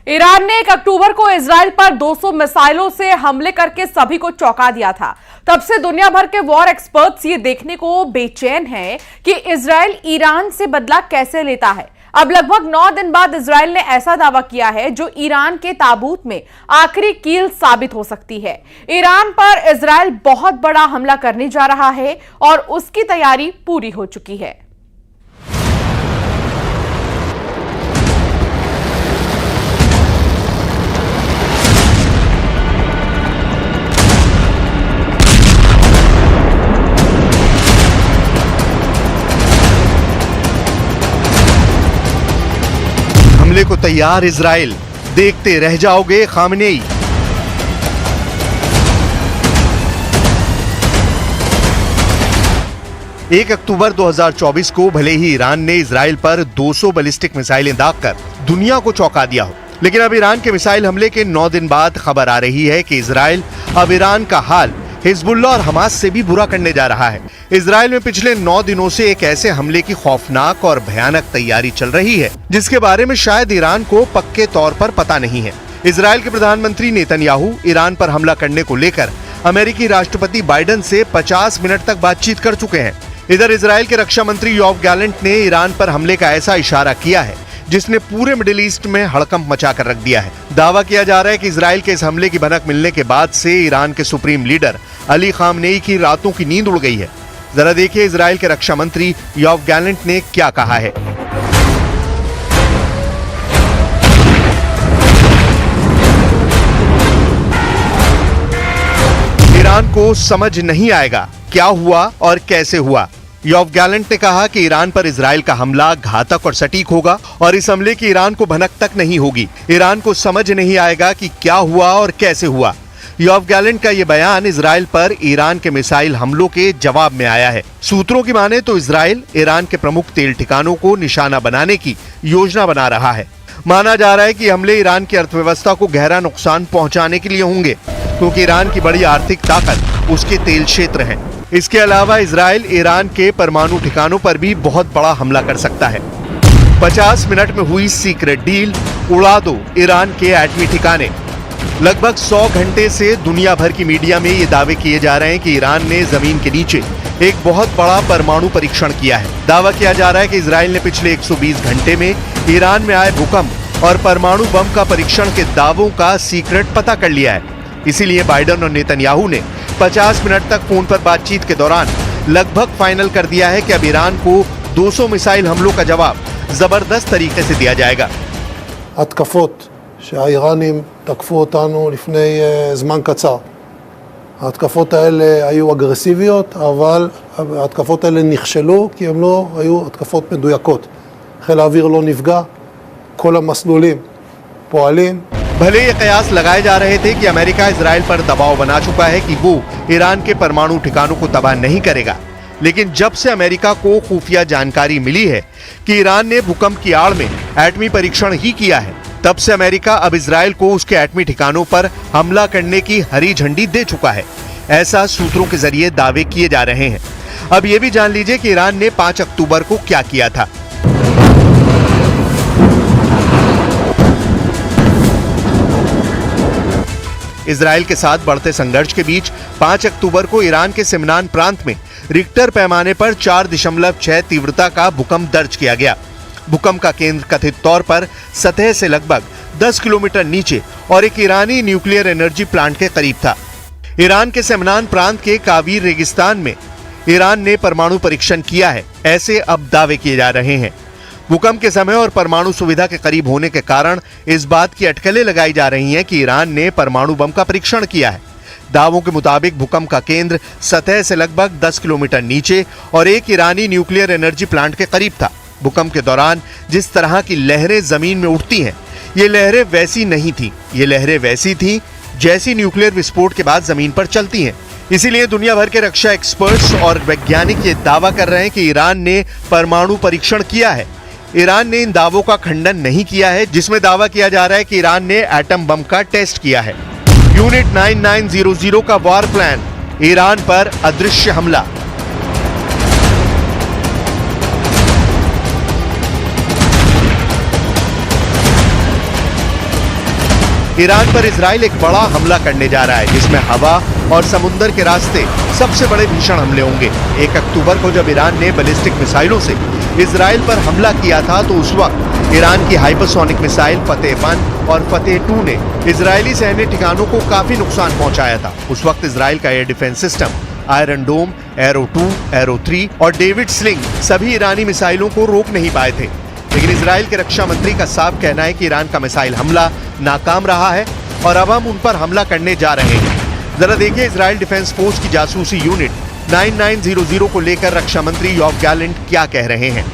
Iran ने 1 अक्टूबर को Israel पर 200 मिसाइलों से हमले करके सभी को चौंका दिया था। तब से दुनिया भर के वॉर एक्सपर्ट्स ये देखने को बेचैन हैं कि इजराइल ईरान से बदला कैसे लेता है। अब लगभग 9 दिन बाद इजराइल ने ऐसा दावा किया है जो ईरान के ताबूत में आखिरी कील साबित हो सकती है। ईरान पर इजराइल बहुत बड़ा हमला करने जा रहा है और उसकी तैयारी पूरी हो चुकी है। हमले को तैयार इजराइल, देखते रह जाओगे खामनेई। एक अक्टूबर 2024 को भले ही ईरान ने इजराइल पर 200 बैलिस्टिक मिसाइलें दागकर दुनिया को चौंका दिया हो, लेकिन अब ईरान के मिसाइल हमले के 9 दिन बाद खबर आ रही है कि इजराइल अब ईरान का हाल हिजबुल्लाह और हमास से भी बुरा करने जा रहा है। इजराइल में पिछले 9 दिनों से एक ऐसे हमले की खौफनाक और भयानक तैयारी चल रही है जिसके बारे में शायद ईरान को पक्के तौर पर पता नहीं है। इजराइल के प्रधानमंत्री नेतन्याहू ईरान पर हमला करने को लेकर अमेरिकी राष्ट्रपति बाइडेन से 50 मिनट तक बातचीत कर चुके हैं। इधर इजराइल के रक्षा मंत्री योआव गैलेंट ने ईरान पर हमले का ऐसा इशारा किया है जिसने पूरे मिडिल ईस्ट में हड़कंप मचा कर रख दिया है। दावा किया जा रहा है कि इजराइल के इस हमले की भनक मिलने के बाद से ईरान के सुप्रीम लीडर अली खामनेई की रातों की नींद उड़ गई है। जरा देखिए इजराइल के रक्षा मंत्री योआव गैलेंट ने क्या कहा है। ईरान को समझ नहीं आएगा क्या हुआ और कैसे हुआ। योआव गैलेंट ने कहा कि ईरान पर इजराइल का हमला घातक और सटीक होगा और इस हमले की ईरान को भनक तक नहीं होगी। ईरान को समझ नहीं आएगा कि क्या हुआ और कैसे हुआ। योआव गैलेंट का यह बयान इजराइल पर ईरान के मिसाइल हमलों के जवाब में आया है। सूत्रों की माने तो इजराइल ईरान के प्रमुख तेल ठिकानों को निशाना बनाने की योजना बना रहा है। माना जा रहा है कि हमले ईरान की अर्थव्यवस्था को गहरा नुकसान पहुंचाने के लिए होंगे क्योंकि ईरान की बड़ी आर्थिक ताकत उसके तेल क्षेत्र है। इसके अलावा इजराइल ईरान के परमाणु ठिकानों पर भी बहुत बड़ा हमला कर सकता है। 50 मिनट में हुई सीक्रेट डील, उड़ा दो ईरान के एटमी ठिकाने। लगभग 100 घंटे से दुनिया भर की मीडिया में ये दावे किए जा रहे हैं कि ईरान ने जमीन के नीचे एक बहुत बड़ा परमाणु परीक्षण किया है। दावा किया जा रहा है कि इजराइल ने पिछले 120 घंटे में ईरान में आए भूकंप और परमाणु बम का परीक्षण के दावों का सीक्रेट पता कर लिया है। इसीलिए बाइडेन और नेतन्याहू ने 50 मिनट तक फोन पर बातचीत के दौरान लगभग फाइनल कर दिया है कि अब ईरान को 200 मिसाइल हमलों का जवाब जबरदस्त तरीके से दिया जाएगा। התקפות שהאיראנים תקפו אותנו לפני זמן קצר. ההתקפות האלה היו אגרסיביות, אבל ההתקפות האלה נכשלו כי הן לא היו התקפות מדויקות. חיל האוויר לא נפגע, כל המסלולים פועלים. भले ये कयास लगाए जा रहे थे कि अमेरिका इजराइल पर दबाव बना चुका है कि वो ईरान के परमाणु ठिकानों को तबाह नहीं करेगा, लेकिन जब से अमेरिका को खुफिया जानकारी मिली है कि ईरान ने भूकंप की आड़ में एटमी परीक्षण ही किया है, तब से अमेरिका अब इजराइल को उसके एटमी ठिकानों पर हमला करने की हरी झंडी दे चुका है। ऐसा सूत्रों के जरिए दावे किए जा रहे हैं। अब ये भी जान लीजिए कि ईरान ने 5 अक्टूबर को क्या किया था। इजराइल के साथ बढ़ते संघर्ष के बीच 5 अक्टूबर को ईरान के सिमनान प्रांत में रिक्टर पैमाने पर 4.6 तीव्रता का भूकंप दर्ज किया गया। भूकंप का केंद्र कथित तौर पर सतह से लगभग 10 किलोमीटर नीचे और एक ईरानी न्यूक्लियर एनर्जी प्लांट के करीब था। ईरान के सिमनान प्रांत के कावीर रेगिस्तान में ईरान ने परमाणु परीक्षण किया है, ऐसे अब दावे किए जा रहे हैं। भूकंप के समय और परमाणु सुविधा के करीब होने के कारण इस बात की अटकलें लगाई जा रही हैं कि ईरान ने परमाणु बम का परीक्षण किया है। दावों के मुताबिक भूकंप का केंद्र सतह से लगभग 10 किलोमीटर नीचे और एक ईरानी न्यूक्लियर एनर्जी प्लांट के करीब था। भूकंप के दौरान जिस तरह की लहरें जमीन में उठती हैं, ये लहरें वैसी नहीं थी। ये लहरें वैसी थी जैसी न्यूक्लियर विस्फोट के बाद जमीन पर चलती हैं। इसीलिए दुनिया भर के रक्षा एक्सपर्ट्स और वैज्ञानिक ये दावा कर रहे हैं कि ईरान ने परमाणु परीक्षण किया है। ईरान ने इन दावों का खंडन नहीं किया है जिसमें दावा किया जा रहा है कि ईरान ने एटम बम का टेस्ट किया है। यूनिट 9900 का वॉर प्लान, ईरान पर अदृश्य हमला। ईरान पर इजराइल एक बड़ा हमला करने जा रहा है, जिसमें हवा और समुद्र के रास्ते सबसे बड़े भीषण हमले होंगे। 1 अक्टूबर को जब ईरान ने बैलिस्टिक मिसाइलों से इजराइल पर हमला किया था, तो उस वक्त ईरान की हाइपरसोनिक मिसाइल फतेह 1 और फतेह 2 ने इजरायली सैन्य ठिकानों को काफी नुकसान पहुंचाया था। उस वक्त इजराइल का एयर डिफेंस सिस्टम आयरन डोम, एरो 2, एरो 3 और डेविड स्लिंग सभी ईरानी मिसाइलों को रोक नहीं पाए थे। लेकिन इजराइल के रक्षा मंत्री का साफ कहना है कि ईरान का मिसाइल हमला नाकाम रहा है और अब हम उन पर हमला करने जा रहे हैं। जरा देखिए इजराइल डिफेंस फोर्स की जासूसी यूनिट 9900 को लेकर रक्षा मंत्री योव गैलेंट क्या कह रहे हैं।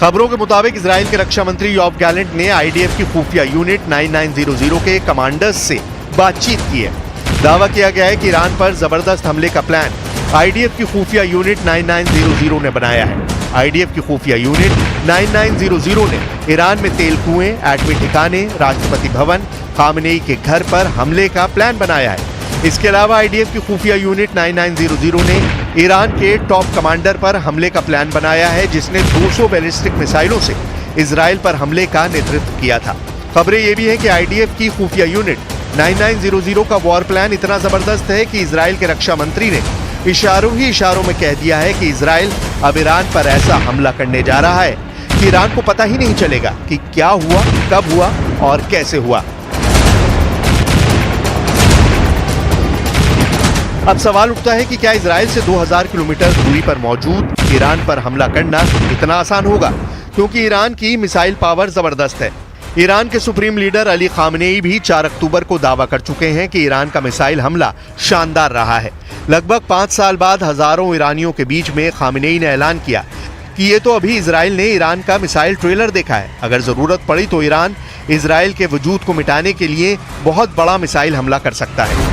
खबरों के मुताबिक इजराइल के रक्षा मंत्री योव गैलेंट ने आईडीएफ की खुफिया यूनिट 9900 के कमांडर्स से बातचीत की है। दावा किया गया है कि ईरान पर जबरदस्त हमले का प्लान आईडीएफ की खुफिया यूनिट 9900 ने बनाया है। आईडीएफ की खुफिया यूनिट 9900 ने ईरान में तेल कुएं, एटमी ठिकाने, राष्ट्रपति भवन, खामनेई के घर पर हमले का प्लान बनाया है। इसके अलावा आईडीएफ की खुफिया यूनिट 9900 ने ईरान के टॉप कमांडर पर हमले का प्लान बनाया है, जिसने 200 बैलिस्टिक मिसाइलों से इजराइल पर हमले का नेतृत्व किया था। खबरें ये भी हैं कि आईडीएफ की खुफिया यूनिट 9900 का वॉर प्लान इतना जबरदस्त है कि इजराइल के रक्षा मंत्री ने इशारों में कह दिया है कि इजराइल अब ईरान पर ऐसा हमला करने जा रहा है कि ईरान को पता ही नहीं चलेगा कि क्या हुआ, कब हुआ और कैसे हुआ। अब सवाल उठता है कि क्या इजराइल से 2000 किलोमीटर दूरी पर मौजूद ईरान पर हमला करना इतना आसान होगा, क्योंकि ईरान की मिसाइल पावर जबरदस्त है। ईरान के सुप्रीम लीडर अली खामनेई भी 4 अक्टूबर को दावा कर चुके हैं कि ईरान का मिसाइल हमला शानदार रहा है। लगभग 5 साल बाद हजारों ईरानियों के बीच में खामनेई ने ऐलान किया कि ये तो अभी इजराइल ने ईरान का मिसाइल ट्रेलर देखा है, अगर जरूरत पड़ी तो ईरान इजराइल के वजूद को मिटाने के लिए बहुत बड़ा मिसाइल हमला कर सकता है।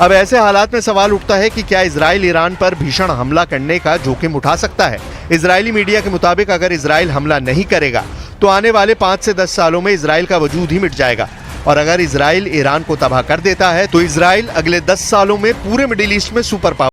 अब ऐसे हालात में सवाल उठता है कि क्या इजराइल ईरान पर भीषण हमला करने का जोखिम उठा सकता है। इजरायली मीडिया के मुताबिक अगर इजराइल हमला नहीं करेगा तो आने वाले 5 से 10 सालों में इजराइल का वजूद ही मिट जाएगा, और अगर इजराइल ईरान को तबाह कर देता है तो इजराइल अगले 10 सालों में पूरे मिडिल ईस्ट में सुपर पावर